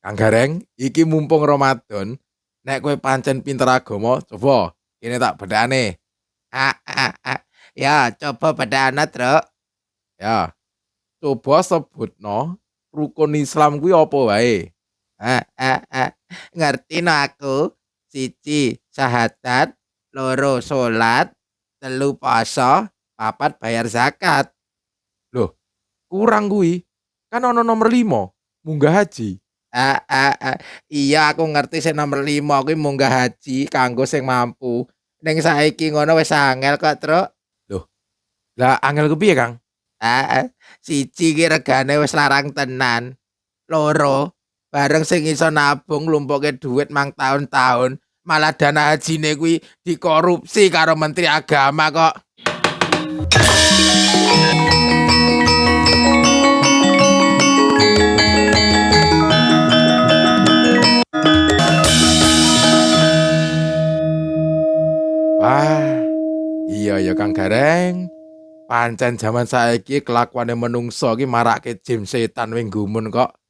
Kang Gareng, iki mumpung Ramadan, nek kowe pancen pinter agama, coba kene tak bedhane. Ah, ah, ah. Ya, coba bedana, Truk. Ya, coba sebutno rukun Islam kuwi apa wae? Ah, ah, ah. Ngerti no aku. Siji, syahadat. Loro, salat. Telu, poso. Papat, bayar zakat. Loh, kurang kuwi. Kan ana nomor 5, munggah haji. Ah, ah, ah. Iya, aku ngerti sing nomor 5 kuwi munggah haji kanggo sing mampu. Ning saiki ngono wis angel kok, Truk. Loh, lah angel kepiye, Kang? Ah, ah. Siji ki regane wis larang tenan. Loro, bareng sing iso nabung nglumpukke dhuwit mang taun-taun, malah dana hajine kuwi dikorupsi karo Menteri Agama kok. Wah, iya ya Kang Gareng. Pancen jaman saiki kelakuane menungso ki marake jin setan wing gumun kok.